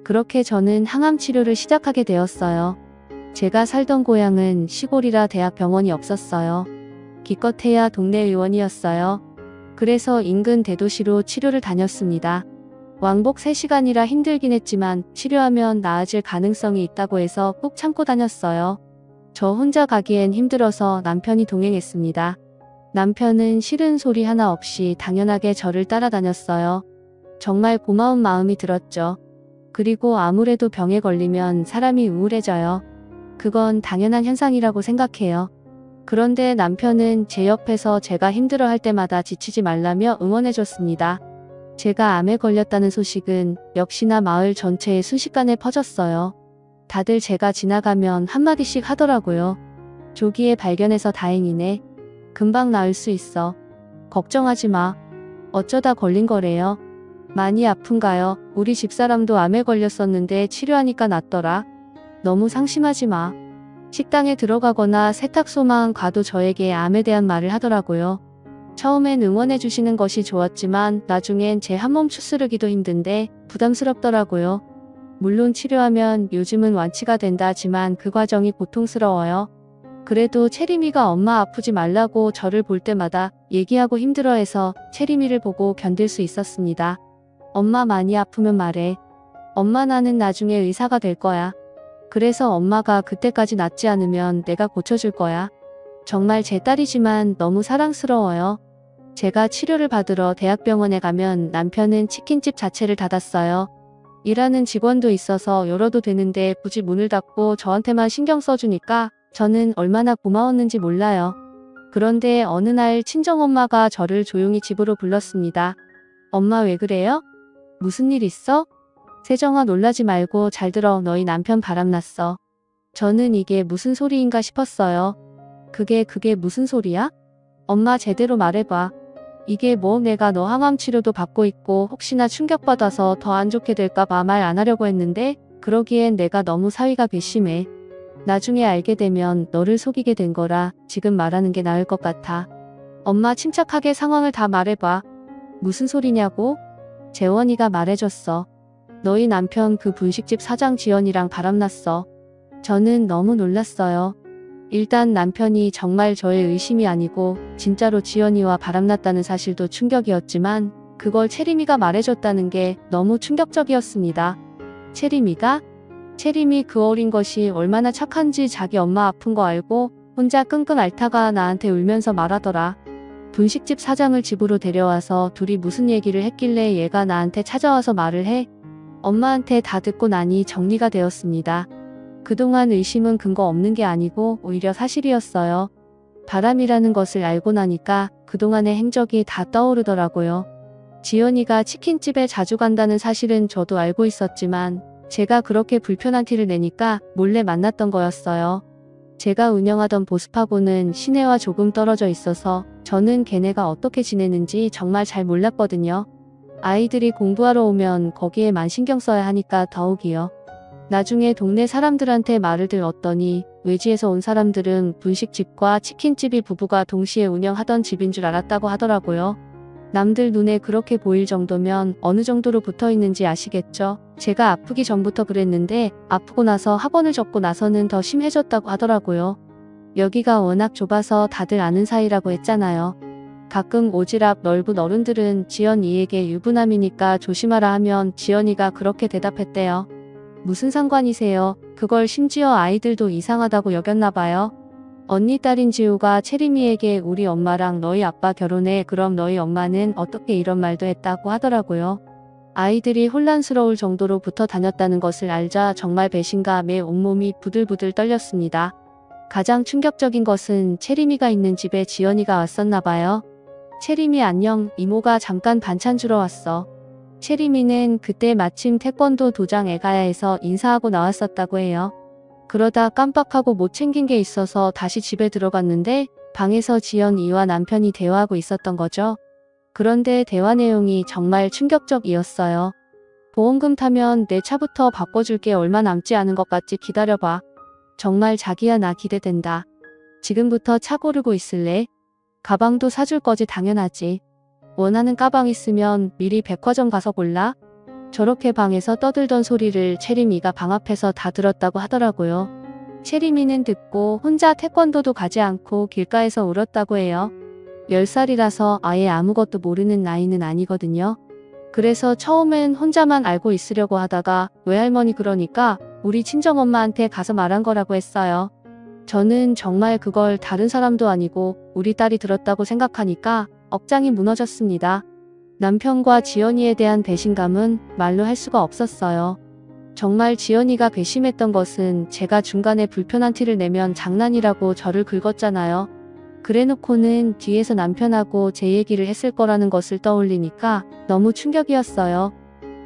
그렇게 저는 항암 치료를 시작하게 되었어요. 제가 살던 고향은 시골이라 대학병원이 없었어요. 기껏해야 동네 의원이었어요. 그래서 인근 대도시로 치료를 다녔습니다. 왕복 3시간이라 힘들긴 했지만 치료하면 나아질 가능성이 있다고 해서 꾹 참고 다녔어요. 저 혼자 가기엔 힘들어서 남편이 동행했습니다. 남편은 싫은 소리 하나 없이 당연하게 저를 따라다녔어요. 정말 고마운 마음이 들었죠. 그리고 아무래도 병에 걸리면 사람이 우울해져요. 그건 당연한 현상이라고 생각해요. 그런데 남편은 제 옆에서 제가 힘들어할 때마다 지치지 말라며 응원해줬습니다. 제가 암에 걸렸다는 소식은 역시나 마을 전체에 순식간에 퍼졌어요. 다들 제가 지나가면 한마디씩 하더라고요. 조기에 발견해서 다행이네. 금방 나을 수 있어. 걱정하지 마. 어쩌다 걸린 거래요. 많이 아픈가요? 우리 집사람도 암에 걸렸었는데 치료하니까 낫더라. 너무 상심하지 마. 식당에 들어가거나 세탁소만 가도 저에게 암에 대한 말을 하더라고요. 처음엔 응원해 주시는 것이 좋았지만 나중엔 제 한몸 추스르기도 힘든데 부담스럽더라고요. 물론 치료하면 요즘은 완치가 된다지만 그 과정이 고통스러워요. 그래도 채림이가 엄마 아프지 말라고 저를 볼 때마다 얘기하고 힘들어해서 채림이를 보고 견딜 수 있었습니다. 엄마 많이 아프면 말해. 엄마 나는 나중에 의사가 될 거야. 그래서 엄마가 그때까지 낫지 않으면 내가 고쳐줄 거야. 정말 제 딸이지만 너무 사랑스러워요. 제가 치료를 받으러 대학병원에 가면 남편은 치킨집 자체를 닫았어요. 일하는 직원도 있어서 열어도 되는데 굳이 문을 닫고 저한테만 신경 써주니까 저는 얼마나 고마웠는지 몰라요. 그런데 어느 날 친정엄마가 저를 조용히 집으로 불렀습니다. 엄마 왜 그래요? 무슨 일 있어? 세정아 놀라지 말고 잘 들어. 너희 남편 바람났어. 저는 이게 무슨 소리인가 싶었어요. 그게 무슨 소리야? 엄마 제대로 말해봐. 이게 뭐 내가 너 항암 치료도 받고 있고 혹시나 충격받아서 더 안 좋게 될까봐 말 안 하려고 했는데 그러기엔 내가 너무 사위가 괘씸해. 나중에 알게 되면 너를 속이게 된 거라 지금 말하는 게 나을 것 같아. 엄마 침착하게 상황을 다 말해봐. 무슨 소리냐고? 재원이가 말해줬어. 너희 남편 그 분식집 사장 지연이랑 바람났어. 저는 너무 놀랐어요. 일단 남편이 정말 저의 의심이 아니고 진짜로 지연이와 바람났다는 사실도 충격이었지만 그걸 채림이가 말해줬다는 게 너무 충격적이었습니다. 채림이가? 채림이 그 어린 것이 얼마나 착한지 자기 엄마 아픈 거 알고 혼자 끙끙 앓다가 나한테 울면서 말하더라. 분식집 사장을 집으로 데려와서 둘이 무슨 얘기를 했길래 얘가 나한테 찾아와서 말을 해. 엄마한테 다 듣고 나니 정리가 되었습니다. 그동안 의심은 근거 없는 게 아니고 오히려 사실이었어요. 바람이라는 것을 알고 나니까 그동안의 행적이 다 떠오르더라고요. 지연이가 치킨집에 자주 간다는 사실은 저도 알고 있었지만 제가 그렇게 불편한 티를 내니까 몰래 만났던 거였어요. 제가 운영하던 보습학원은 시내와 조금 떨어져 있어서 저는 걔네가 어떻게 지내는지 정말 잘 몰랐거든요. 아이들이 공부하러 오면 거기에만 신경 써야 하니까 더욱이요. 나중에 동네 사람들한테 말을 들었더니 외지에서 온 사람들은 분식집과 치킨집이 부부가 동시에 운영하던 집인 줄 알았다고 하더라고요. 남들 눈에 그렇게 보일 정도면 어느 정도로 붙어 있는지 아시겠죠? 제가 아프기 전부터 그랬는데 아프고 나서 학원을 접고 나서는 더 심해졌다고 하더라고요. 여기가 워낙 좁아서 다들 아는 사이라고 했잖아요. 가끔 오지랖 넓은 어른들은 지연이에게 유부남이니까 조심하라 하면 지연이가 그렇게 대답했대요. 무슨 상관이세요? 그걸 심지어 아이들도 이상하다고 여겼나 봐요. 언니 딸인 지우가 채림이에게 우리 엄마랑 너희 아빠 결혼해 그럼 너희 엄마는 어떻게 이런 말도 했다고 하더라고요. 아이들이 혼란스러울 정도로 붙어 다녔다는 것을 알자 정말 배신감에 온몸이 부들부들 떨렸습니다. 가장 충격적인 것은 채림이가 있는 집에 지연이가 왔었나 봐요. 채림이 안녕, 이모가 잠깐 반찬 주러 왔어. 채림이는 그때 마침 태권도 도장 애가야에서 인사하고 나왔었다고 해요. 그러다 깜빡하고 못 챙긴 게 있어서 다시 집에 들어갔는데 방에서 지연이와 남편이 대화하고 있었던 거죠. 그런데 대화 내용이 정말 충격적이었어요. 보험금 타면 내 차부터 바꿔줄게. 얼마 남지 않은 것 같지? 기다려봐. 정말 자기야 나 기대된다. 지금부터 차 고르고 있을래? 가방도 사줄 거지? 당연하지. 원하는 가방 있으면 미리 백화점 가서 골라. 저렇게 방에서 떠들던 소리를 채림이가 방 앞에서 다 들었다고 하더라고요. 채림이는 듣고 혼자 태권도도 가지 않고 길가에서 울었다고 해요. 10살이라서 아예 아무것도 모르는 나이는 아니거든요. 그래서 처음엔 혼자만 알고 있으려고 하다가 외할머니 그러니까 우리 친정엄마한테 가서 말한 거라고 했어요. 저는 정말 그걸 다른 사람도 아니고 우리 딸이 들었다고 생각하니까 억장이 무너졌습니다. 남편과 지연이에 대한 배신감은 말로 할 수가 없었어요. 정말 지연이가 괘씸했던 것은 제가 중간에 불편한 티를 내면 장난이라고 저를 긁었잖아요. 그래놓고는 뒤에서 남편하고 제 얘기를 했을 거라는 것을 떠올리니까 너무 충격이었어요.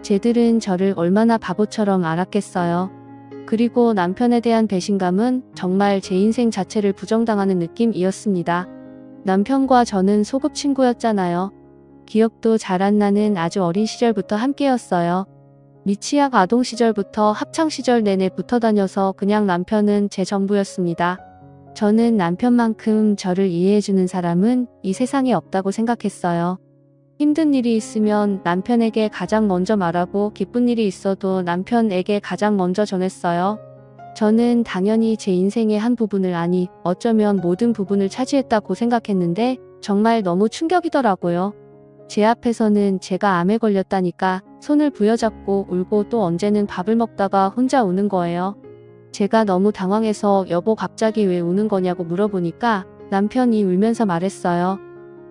쟤들은 저를 얼마나 바보처럼 알았겠어요. 그리고 남편에 대한 배신감은 정말 제 인생 자체를 부정당하는 느낌이었습니다. 남편과 저는 소꿉 친구였잖아요. 기억도 잘 안 나는 아주 어린 시절부터 함께였어요. 미취학 아동 시절부터 학창 시절 내내 붙어 다녀서 그냥 남편은 제 전부였습니다. 저는 남편만큼 저를 이해해주는 사람은 이 세상에 없다고 생각했어요. 힘든 일이 있으면 남편에게 가장 먼저 말하고 기쁜 일이 있어도 남편에게 가장 먼저 전했어요. 저는 당연히 제 인생의 한 부분을 아니 어쩌면 모든 부분을 차지했다고 생각했는데 정말 너무 충격이더라고요. 제 앞에서는 제가 암에 걸렸다니까 손을 부여잡고 울고 또 언제는 밥을 먹다가 혼자 우는 거예요. 제가 너무 당황해서 여보 갑자기 왜 우는 거냐고 물어보니까 남편이 울면서 말했어요.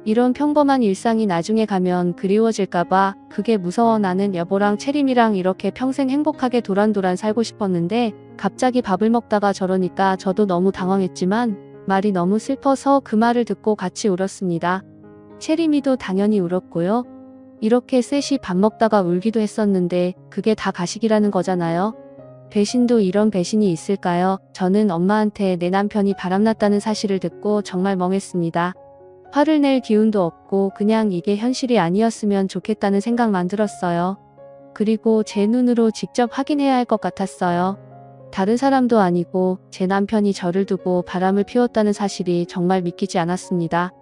이런 평범한 일상이 나중에 가면 그리워질까봐 그게 무서워. 나는 여보랑 채림이랑 이렇게 평생 행복하게 도란도란 살고 싶었는데 갑자기 밥을 먹다가 저러니까 저도 너무 당황했지만 말이 너무 슬퍼서 그 말을 듣고 같이 울었습니다. 채림이도 당연히 울었고요. 이렇게 셋이 밥 먹다가 울기도 했었는데 그게 다 가식이라는 거잖아요. 배신도 이런 배신이 있을까요? 저는 엄마한테 내 남편이 바람났다는 사실을 듣고 정말 멍했습니다. 화를 낼 기운도 없고 그냥 이게 현실이 아니었으면 좋겠다는 생각만 들었어요. 그리고 제 눈으로 직접 확인해야 할 것 같았어요. 다른 사람도 아니고 제 남편이 저를 두고 바람을 피웠다는 사실이 정말 믿기지 않았습니다.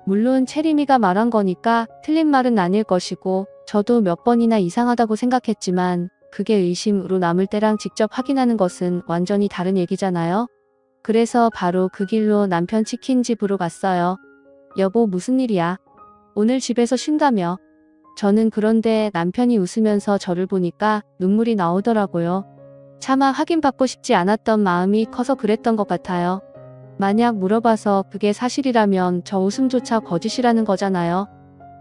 물론 채림이가 말한 거니까 틀린 말은 아닐 것이고 저도 몇 번이나 이상하다고 생각했지만 그게 의심으로 남을 때랑 직접 확인하는 것은 완전히 다른 얘기잖아요. 그래서 바로 그 길로 남편 치킨집으로 갔어요. 여보 무슨 일이야? 오늘 집에서 쉰다며? 저는 그런데 남편이 웃으면서 저를 보니까 눈물이 나오더라고요. 차마 확인받고 싶지 않았던 마음이 커서 그랬던 것 같아요. 만약 물어봐서 그게 사실이라면 저 웃음조차 거짓이라는 거잖아요.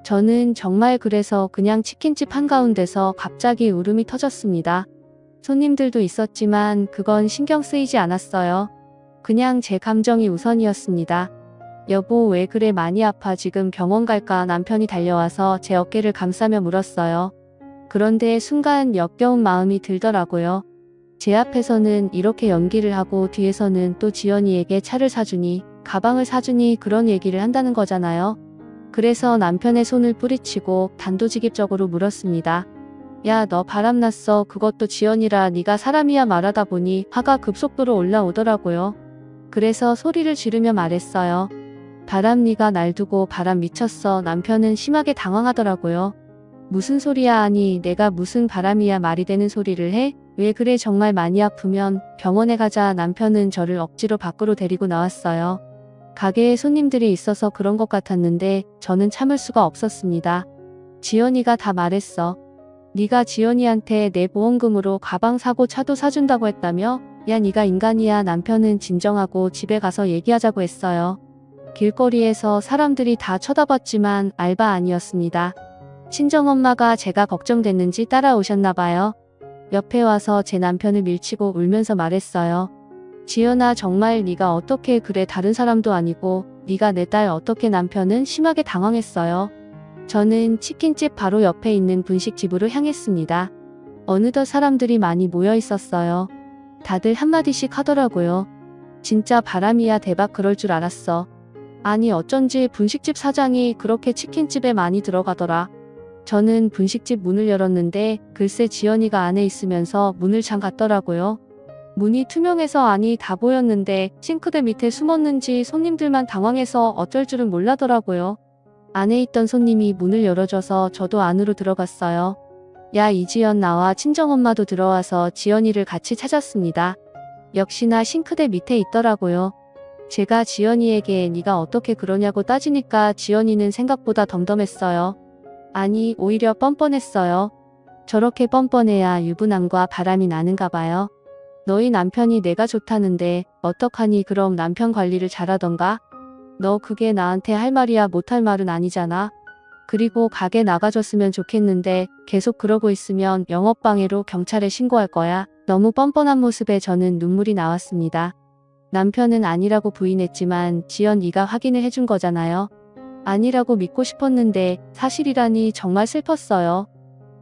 저는 정말 그래서 그냥 치킨집 한가운데서 갑자기 울음이 터졌습니다. 손님들도 있었지만 그건 신경 쓰이지 않았어요. 그냥 제 감정이 우선이었습니다. 여보 왜 그래 많이 아파 지금 병원 갈까? 남편이 달려와서 제 어깨를 감싸며 물었어요. 그런데 순간 역겨운 마음이 들더라고요. 제 앞에서는 이렇게 연기를 하고 뒤에서는 또 지연이에게 차를 사주니 가방을 사주니 그런 얘기를 한다는 거잖아요. 그래서 남편의 손을 뿌리치고 단도직입적으로 물었습니다. 야, 너 바람났어. 그것도 지연이라 네가 사람이야 말하다 보니 화가 급속도로 올라오더라고요. 그래서 소리를 지르며 말했어요. 바람 네가 날 두고 바람 미쳤어. 남편은 심하게 당황하더라고요. 무슨 소리야 아니 내가 무슨 바람이야 말이 되는 소리를 해? 왜 그래 정말 많이 아프면 병원에 가자. 남편은 저를 억지로 밖으로 데리고 나왔어요. 가게에 손님들이 있어서 그런 것 같았는데 저는 참을 수가 없었습니다. 지연이가 다 말했어. 네가 지연이한테 내 보험금으로 가방 사고 차도 사준다고 했다며? 야 네가 인간이야. 남편은 진정하고 집에 가서 얘기하자고 했어요. 길거리에서 사람들이 다 쳐다봤지만 알바 아니었습니다. 친정엄마가 제가 걱정됐는지 따라오셨나봐요. 옆에 와서 제 남편을 밀치고 울면서 말했어요. 지연아 정말 네가 어떻게 그래 다른 사람도 아니고 네가 내 딸 어떻게. 남편은 심하게 당황했어요. 저는 치킨집 바로 옆에 있는 분식집으로 향했습니다. 어느덧 사람들이 많이 모여 있었어요. 다들 한마디씩 하더라고요. 진짜 바람이야 대박 그럴 줄 알았어. 아니 어쩐지 분식집 사장이 그렇게 치킨집에 많이 들어가더라. 저는 분식집 문을 열었는데 글쎄 지연이가 안에 있으면서 문을 잠갔더라고요. 문이 투명해서 안이 다 보였는데 싱크대 밑에 숨었는지 손님들만 당황해서 어쩔 줄은 몰라더라고요. 안에 있던 손님이 문을 열어줘서 저도 안으로 들어갔어요. 야 이지연 나와. 친정엄마도 들어와서 지연이를 같이 찾았습니다. 역시나 싱크대 밑에 있더라고요. 제가 지연이에게 네가 어떻게 그러냐고 따지니까 지연이는 생각보다 덤덤했어요. 아니 오히려 뻔뻔했어요. 저렇게 뻔뻔해야 유부남과 바람이 나는가 봐요. 너희 남편이 내가 좋다는데 어떡하니. 그럼 남편 관리를 잘하던가. 너 그게 나한테 할 말이야. 못할 말은 아니잖아. 그리고 가게 나가줬으면 좋겠는데 계속 그러고 있으면 영업방해로 경찰에 신고할 거야. 너무 뻔뻔한 모습에 저는 눈물이 나왔습니다. 남편은 아니라고 부인했지만 지연 네가 확인을 해준 거잖아요. 아니라고 믿고 싶었는데 사실이라니 정말 슬펐어요.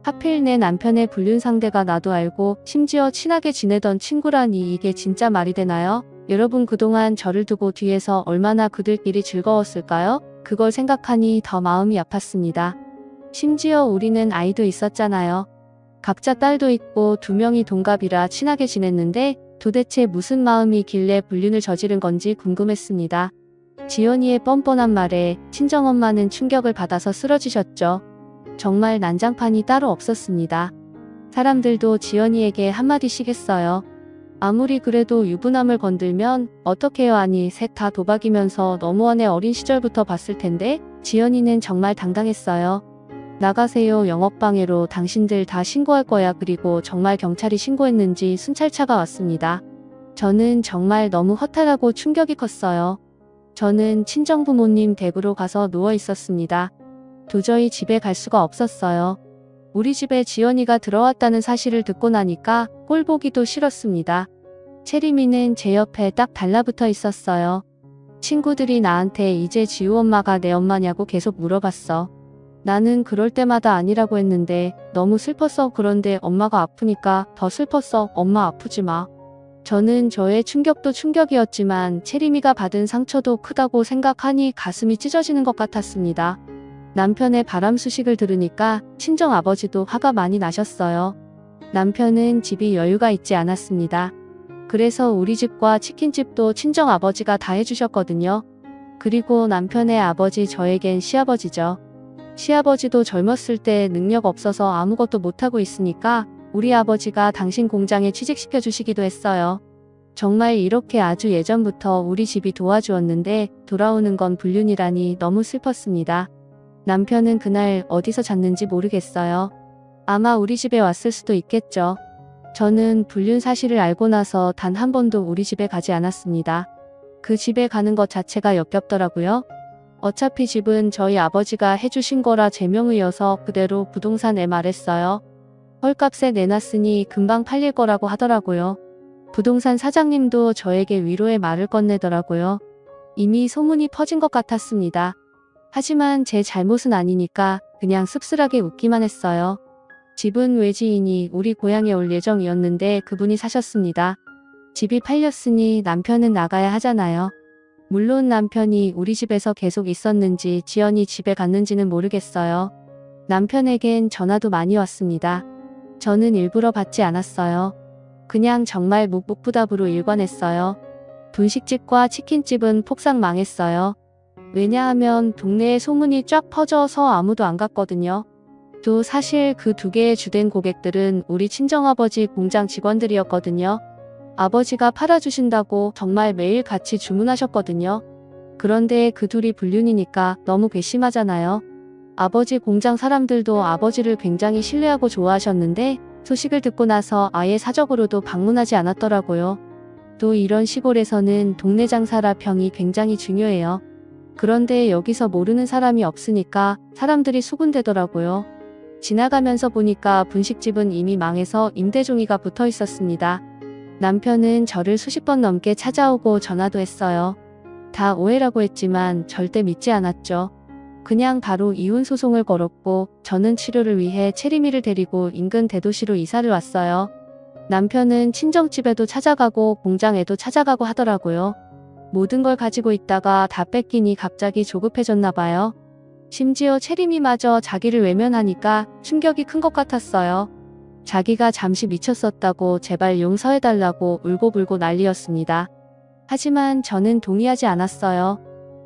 하필 내 남편의 불륜 상대가 나도 알고 심지어 친하게 지내던 친구라니 이게 진짜 말이 되나요? 여러분 그동안 저를 두고 뒤에서 얼마나 그들끼리 즐거웠을까요? 그걸 생각하니 더 마음이 아팠습니다. 심지어 우리는 아이도 있었잖아요. 각자 딸도 있고 2명이 동갑이라 친하게 지냈는데 도대체 무슨 마음이길래 불륜을 저지른 건지 궁금했습니다. 지연이의 뻔뻔한 말에 친정엄마는 충격을 받아서 쓰러지셨죠. 정말 난장판이 따로 없었습니다. 사람들도 지연이에게 한마디씩 했어요. 아무리 그래도 유부남을 건들면 어떡해요. 아니 셋 다 도박이면서 너무하네. 어린 시절부터 봤을 텐데. 지연이는 정말 당당했어요. 나가세요. 영업방해로 당신들 다 신고할 거야. 그리고 정말 경찰이 신고했는지 순찰차가 왔습니다. 저는 정말 너무 허탈하고 충격이 컸어요. 저는 친정부모님 댁으로 가서 누워 있었습니다. 도저히 집에 갈 수가 없었어요. 우리 집에 지연이가 들어왔다는 사실을 듣고 나니까 꼴 보기도 싫었습니다. 채림이는 제 옆에 딱 달라붙어 있었어요. 친구들이 나한테 이제 지우 엄마가 내 엄마냐고 계속 물어봤어. 나는 그럴 때마다 아니라고 했는데 너무 슬펐어. 그런데 엄마가 아프니까 더 슬펐어. 엄마 아프지 마. 저는 저의 충격도 충격이었지만 채림이가 받은 상처도 크다고 생각하니 가슴이 찢어지는 것 같았습니다. 남편의 바람 소식을 들으니까 친정아버지도 화가 많이 나셨어요. 남편은 집이 여유가 있지 않았습니다. 그래서 우리 집과 치킨집도 친정아버지가 다 해주셨거든요. 그리고 남편의 아버지 저에겐 시아버지죠. 시아버지도 젊었을 때 능력 없어서 아무것도 못하고 있으니까 우리 아버지가 당신 공장에 취직시켜 주시기도 했어요. 정말 이렇게 아주 예전부터 우리 집이 도와주었는데 돌아오는 건 불륜이라니 너무 슬펐습니다. 남편은 그날 어디서 잤는지 모르겠어요. 아마 우리 집에 왔을 수도 있겠죠. 저는 불륜 사실을 알고 나서 단 한 번도 우리 집에 가지 않았습니다. 그 집에 가는 것 자체가 역겹더라고요. 어차피 집은 저희 아버지가 해주신 거라 제 명의여서 그대로 부동산에 말했어요. 헐값에 내놨으니 금방 팔릴 거라고 하더라고요. 부동산 사장님도 저에게 위로의 말을 건네더라고요. 이미 소문이 퍼진 것 같았습니다. 하지만 제 잘못은 아니니까 그냥 씁쓸하게 웃기만 했어요. 집은 외지인이 우리 고향에 올 예정이었는데 그분이 사셨습니다. 집이 팔렸으니 남편은 나가야 하잖아요. 물론 남편이 우리 집에서 계속 있었는지 지연이 집에 갔는지는 모르겠어요. 남편에겐 전화도 많이 왔습니다. 저는 일부러 받지 않았어요. 그냥 정말 묵묵부답으로 일관했어요. 분식집과 치킨집은 폭삭 망했어요. 왜냐하면 동네에 소문이 쫙 퍼져서 아무도 안 갔거든요. 또 사실 그 두 개의 주된 고객들은 우리 친정아버지 공장 직원들이었거든요. 아버지가 팔아주신다고 정말 매일 같이 주문하셨거든요. 그런데 그 둘이 불륜이니까 너무 괘씸하잖아요. 아버지 공장 사람들도 아버지를 굉장히 신뢰하고 좋아하셨는데 소식을 듣고 나서 아예 사적으로도 방문하지 않았더라고요. 또 이런 시골에서는 동네 장사라 평이 굉장히 중요해요. 그런데 여기서 모르는 사람이 없으니까 사람들이 수군대더라고요. 지나가면서 보니까 분식집은 이미 망해서 임대종이가 붙어 있었습니다. 남편은 저를 수십 번 넘게 찾아오고 전화도 했어요. 다 오해라고 했지만 절대 믿지 않았죠. 그냥 바로 이혼 소송을 걸었고 저는 치료를 위해 체리미를 데리고 인근 대도시로 이사를 왔어요. 남편은 친정집에도 찾아가고 공장에도 찾아가고 하더라고요. 모든 걸 가지고 있다가 다 뺏기니 갑자기 조급해졌나 봐요. 심지어 체리미마저 자기를 외면하니까 충격이 큰 것 같았어요. 자기가 잠시 미쳤었다고 제발 용서해달라고 울고불고 난리였습니다. 하지만 저는 동의하지 않았어요.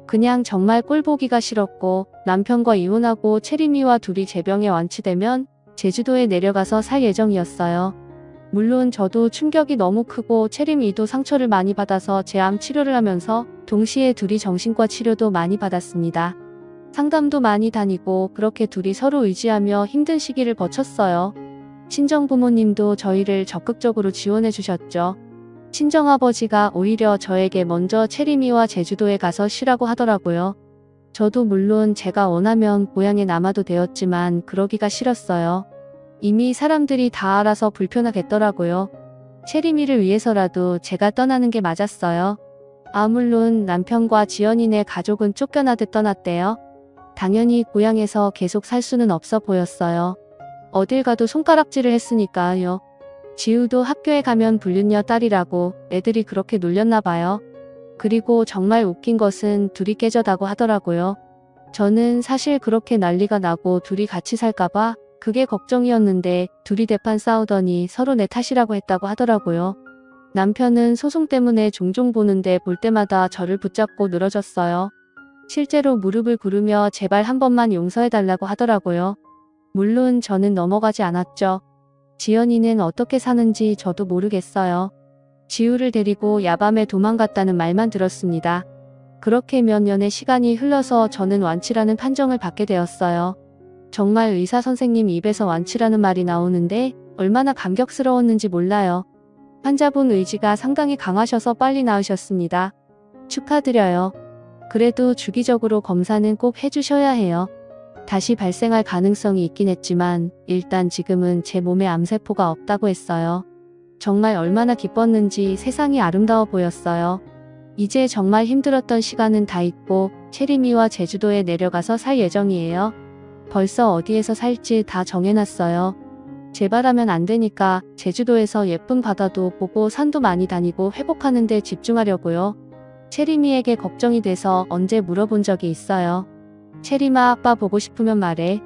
그냥 정말 꼴보기가 싫었고 남편과 이혼하고 체리미와 둘이 제병에 완치되면 제주도에 내려가서 살 예정이었어요. 물론 저도 충격이 너무 크고 체리미도 상처를 많이 받아서 제암 치료를 하면서 동시에 둘이 정신과 치료도 많이 받았습니다. 상담도 많이 다니고 그렇게 둘이 서로 의지하며 힘든 시기를 거쳤어요. 친정부모님도 저희를 적극적으로 지원해 주셨죠. 친정아버지가 오히려 저에게 먼저 체리미와 제주도에 가서 쉬라고 하더라고요. 저도 물론 제가 원하면 고향에 남아도 되었지만 그러기가 싫었어요. 이미 사람들이 다 알아서 불편하겠더라고요. 체리미를 위해서라도 제가 떠나는 게 맞았어요. 물론 남편과 지연이네 가족은 쫓겨나듯 떠났대요. 당연히 고향에서 계속 살 수는 없어 보였어요. 어딜 가도 손가락질을 했으니까요. 지우도 학교에 가면 불륜녀 딸이라고 애들이 그렇게 놀렸나 봐요. 그리고 정말 웃긴 것은 둘이 깨져다고 하더라고요. 저는 사실 그렇게 난리가 나고 둘이 같이 살까봐 그게 걱정이었는데 둘이 대판 싸우더니 서로 내 탓이라고 했다고 하더라고요. 남편은 소송 때문에 종종 보는데 볼 때마다 저를 붙잡고 늘어졌어요. 실제로 무릎을 꿇으며 제발 한 번만 용서해달라고 하더라고요. 물론 저는 넘어가지 않았죠. 지연이는 어떻게 사는지 저도 모르겠어요. 지우를 데리고 야밤에 도망갔다는 말만 들었습니다. 그렇게 몇 년의 시간이 흘러서 저는 완치라는 판정을 받게 되었어요. 정말 의사 선생님 입에서 완치라는 말이 나오는데 얼마나 감격스러웠는지 몰라요. 환자분 의지가 상당히 강하셔서 빨리 나으셨습니다. 축하드려요. 그래도 주기적으로 검사는 꼭 해주셔야 해요. 다시 발생할 가능성이 있긴 했지만 일단 지금은 제 몸에 암세포가 없다고 했어요. 정말 얼마나 기뻤는지 세상이 아름다워 보였어요. 이제 정말 힘들었던 시간은 다 잊고 체리미와 제주도에 내려가서 살 예정이에요. 벌써 어디에서 살지 다 정해놨어요. 제발하면 안 되니까 제주도에서 예쁜 바다도 보고 산도 많이 다니고 회복하는 데 집중하려고요. 체리미에게 걱정이 돼서 언제 물어본 적이 있어요. 체리마 아빠 보고 싶으면 말해.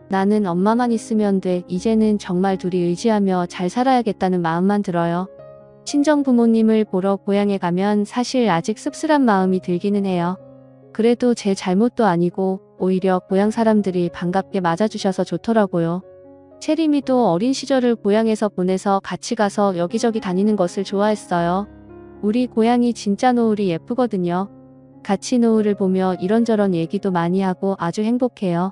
나는 엄마만 있으면 돼. 이제는 정말 둘이 의지하며 잘 살아야겠다는 마음만 들어요. 친정 부모님을 보러 고향에 가면 사실 아직 씁쓸한 마음이 들기는 해요. 그래도 제 잘못도 아니고 오히려 고향 사람들이 반갑게 맞아주셔서 좋더라고요. 체리미도 어린 시절을 고향에서 보내서 같이 가서 여기저기 다니는 것을 좋아했어요. 우리 고향이 진짜 노을이 예쁘거든요. 같이 노을을 보며 이런저런 얘기도 많이 하고 아주 행복해요.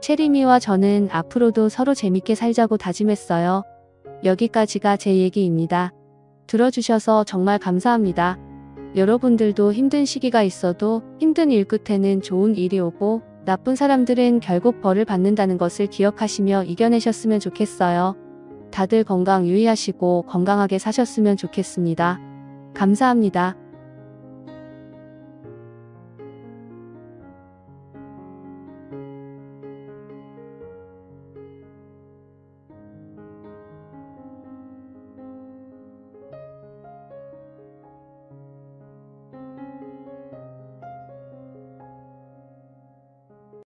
체리미와 저는 앞으로도 서로 재밌게 살자고 다짐했어요. 여기까지가 제 얘기입니다. 들어주셔서 정말 감사합니다. 여러분들도 힘든 시기가 있어도 힘든 일 끝에는 좋은 일이 오고 나쁜 사람들은 결국 벌을 받는다는 것을 기억하시며 이겨내셨으면 좋겠어요. 다들 건강 유의하시고 건강하게 사셨으면 좋겠습니다. 감사합니다.